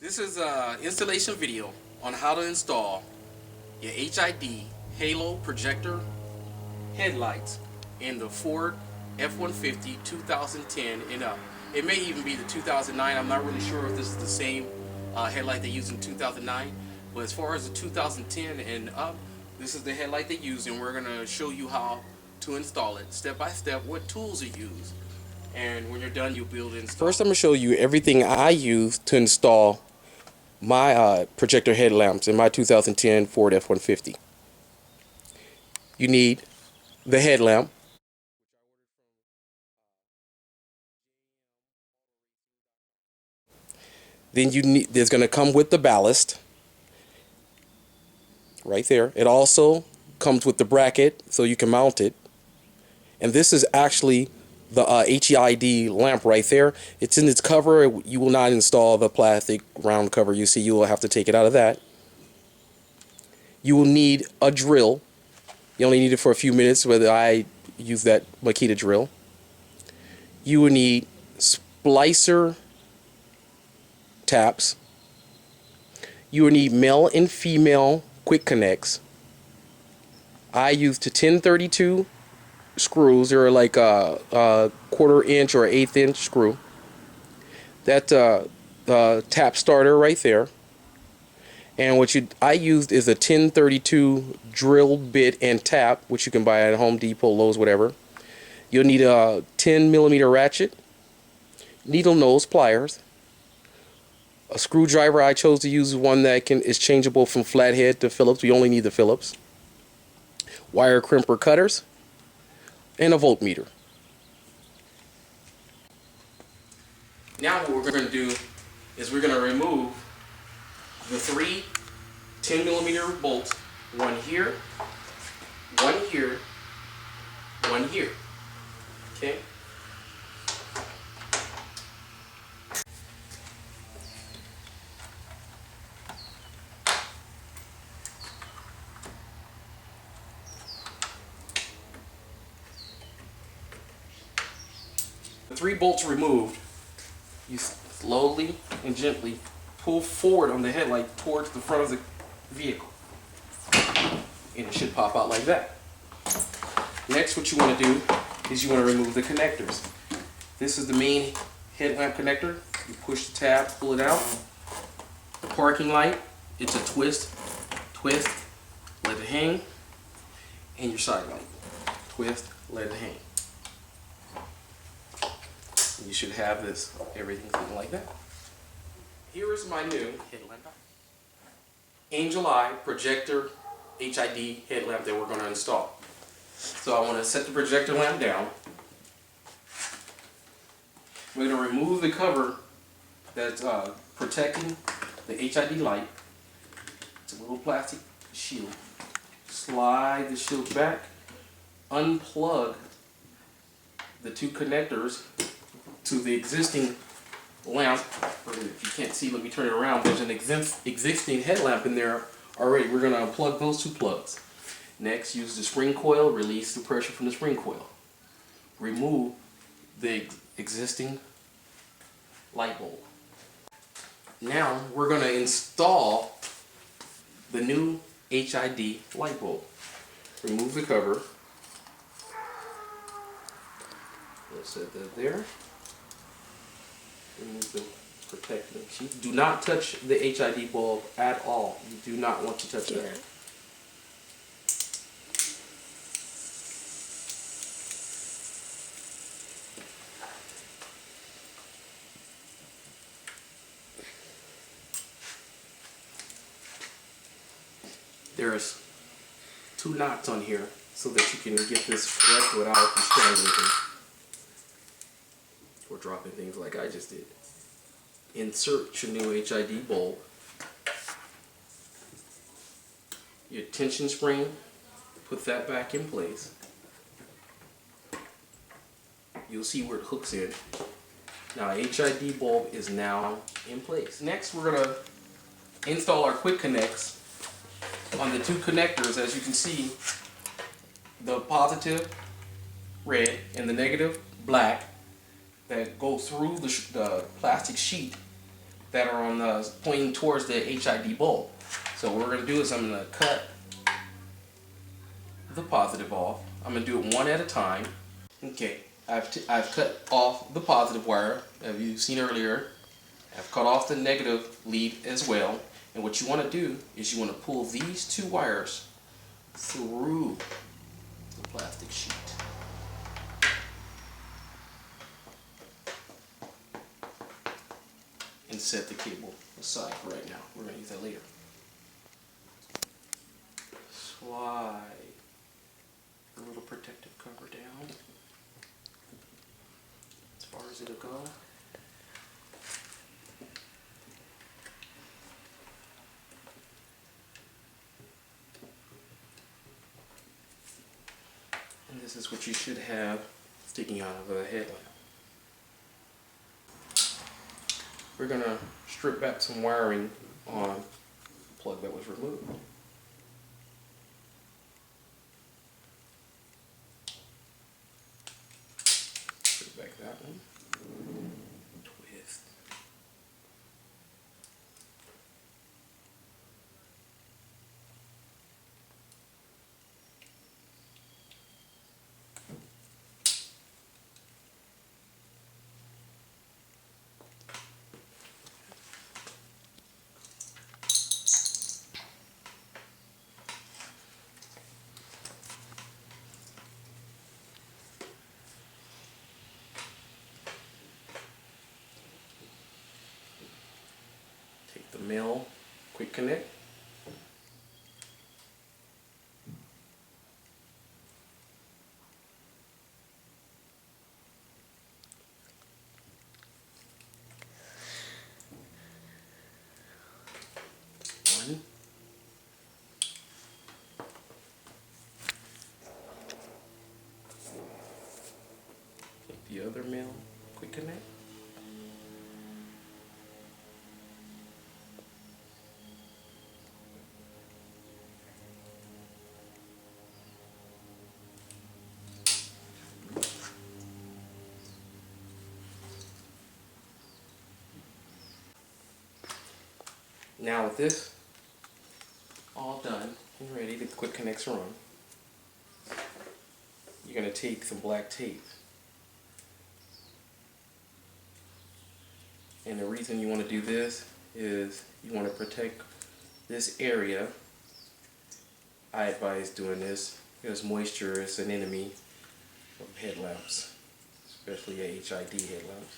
This is an installation video on how to install your HID Halo projector headlights in the Ford F-150 2010 and up. It may even be the 2009. I'm not really sure if this is the same headlight they used in 2009, but as far as the 2010 and up, this is the headlight they use, and we're going to show you how to install it step by step, what tools are used, and when you're done you'll be able to install. First I'm going to show you everything I use to install my projector headlamps in my 2010 Ford F-150. You need the headlamp. Then there's going to come with the ballast right there. It also comes with the bracket so you can mount it. And this is actually the HID lamp right there. It's in its cover. You will not install the plastic round cover you see. You will have to take it out of that. You will need a drill. You only need it for a few minutes, whether I use that Makita drill. You will need splicer taps. You will need male and female quick connects. I used the 1032 screws. They're like a quarter inch or eighth inch screw. That tap starter right there. And what I used is a 1032 drill bit and tap, which you can buy at Home Depot, Lowe's, whatever. You'll need a 10mm ratchet, needle nose pliers, a screwdriver. I chose to use one that is changeable from flathead to Phillips. We only need the Phillips. Wire crimper cutters, and a voltmeter. Now what we're going to do is we're going to remove the three 10mm bolts, one here, one here, one here. Okay? The three bolts removed, you slowly and gently pull forward on the headlight towards the front of the vehicle. And it should pop out like that. Next, what you want to do is you want to remove the connectors. This is the main headlamp connector. You push the tab, pull it out. The parking light, it's a twist, let it hang. And your side light, twist, let it hang. You should have everything sitting like that. Here is my new headlamp. Angel Eye projector HID headlamp that we're going to install. So I want to set the projector lamp down. We're going to remove the cover that's protecting the HID light. It's a little plastic shield. Slide the shield back. Unplug the two connectors to the existing lamp. If you can't see, let me turn it around. There's an existing headlamp in there already. We're going to unplug those two plugs. Next, use the spring coil, release the pressure from the spring coil. Remove the existing light bulb. Now we're going to install the new HID light bulb. Remove the cover. Let's set that there. Remove the protecting sheet. Do not touch the HID bulb at all. You do not want to touch that. There's two knots on here so that you can get this correct without destroying anything or dropping things like I just did. Insert your new HID bulb. Your tension spring, put that back in place. You'll see where it hooks in. Now HID bulb is now in place. Next we're going to install our quick connects on the two connectors. As you can see, the positive red and the negative black that go through the plastic sheet that are on the pointing towards the HID bulb. So what we're going to do is I'm going to cut the positive off. I'm going to do it one at a time. Okay, I've cut off the positive wire, as you've seen earlier. I've cut off the negative lead as well. And what you want to do is you want to pull these two wires through the plastic sheet. And set the cable aside for right now. We're going to use that later. Slide the little protective cover down as far as it'll go. And this is what you should have sticking out of a headlamp. We're going to strip back some wiring on the plug that was removed. Strip back that one. Twist. Take the male quick connect. One. Take the other male quick connect. Now with this all done and ready, the quick connects are on, you're going to take some black tape. And the reason you want to do this is you want to protect this area. I advise doing this because moisture is an enemy of headlamps, especially HID headlamps.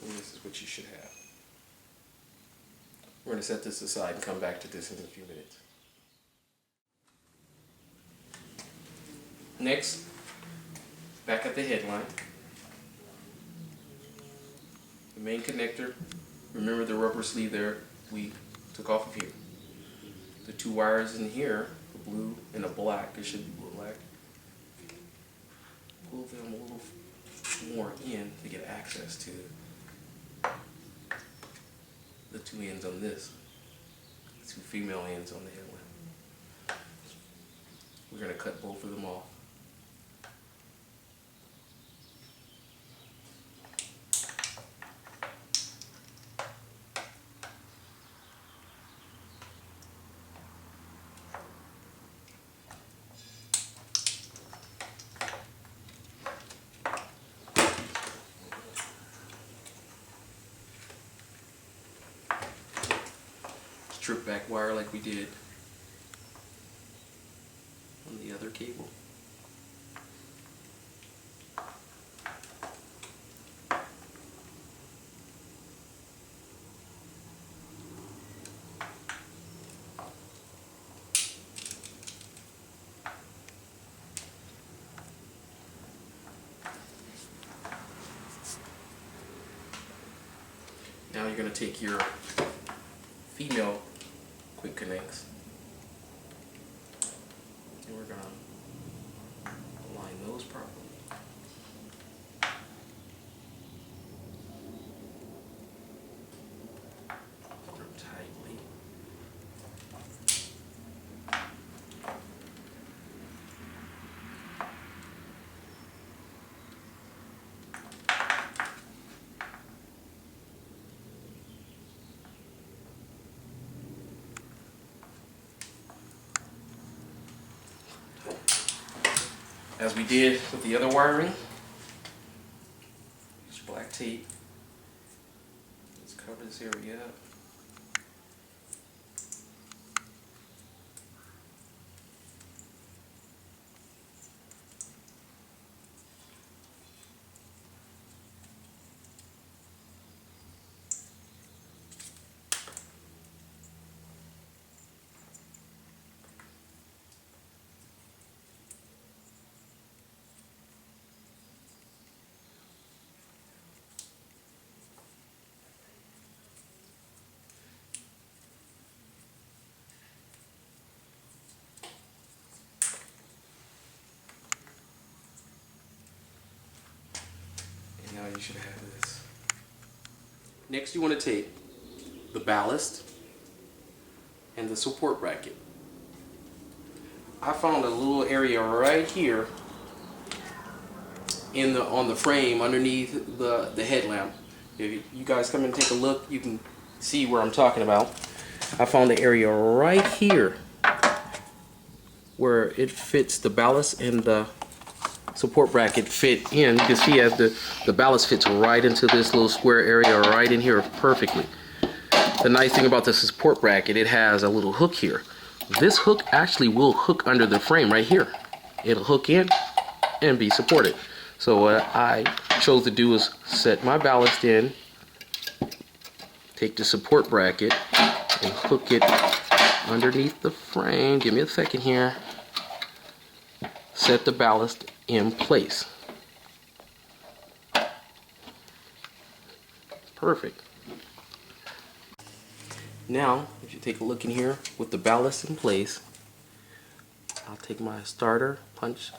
And this is what you should have. We're going to set this aside and come back to this in a few minutes. Next, back at the headline, the main connector, remember the rubber sleeve there we took off of here. The two wires in here, the blue and the black, it should be blue black. Pull them a little more in to get access to the two ends on this, two female ends on the headlamp. We're going to cut both of them off. Strip back wire like we did on the other cable. Now you're going to take your female quick connects And we're going to align those properly. Grip tightly. As we did with the other wiring, use black tape. Let's cover this area up. Now you should have this. Next you want to take the ballast and the support bracket. I found a little area right here on the frame underneath the headlamp. If you guys come and take a look, you can see where I'm talking about. I found the area right here where it fits the ballast and the support bracket fit in. You can see as the ballast fits right into this little square area right in here perfectly. The nice thing about the support bracket, it has a little hook here. This hook actually will hook under the frame right here. It'll hook in and be supported. So what I chose to do is set my ballast in, take the support bracket and hook it underneath the frame. Give me a second here. Set the ballast in place. Perfect. Now, if you take a look in here with the ballast in place, I'll take my starter punch.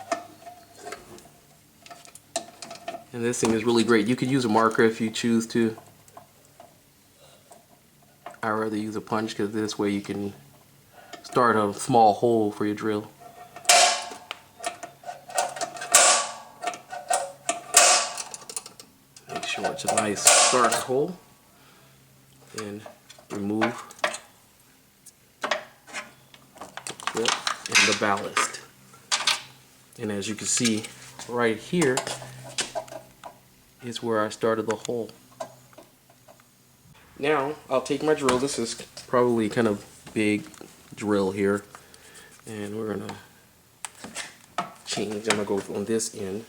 And this thing is really great. You could use a marker if you choose to. I'd rather use a punch because this way you can start a small hole for your drill. Make sure it's a nice starter hole. Then remove the clip and the ballast. And as you can see right here is where I started the hole. Now I'll take my drill. This is probably kind of big drill here, and we're gonna change. I'm gonna go on this end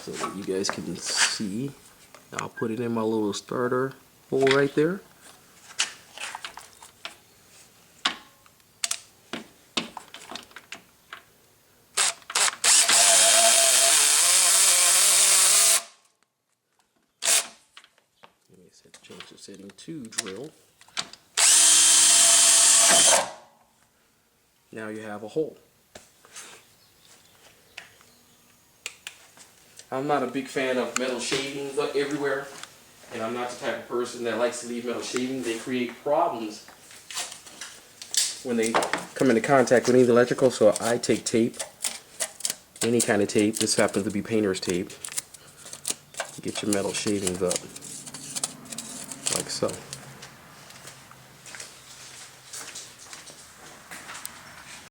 so that you guys can see. I'll put it in my little starter hole right there. Let me change the setting to drill. Now you have a hole. I'm not a big fan of metal shavings everywhere, and I'm not the type of person that likes to leave metal shavings. They create problems when they come into contact with any electrical, so I take tape, any kind of tape. This happens to be painter's tape. Get your metal shavings up, like so.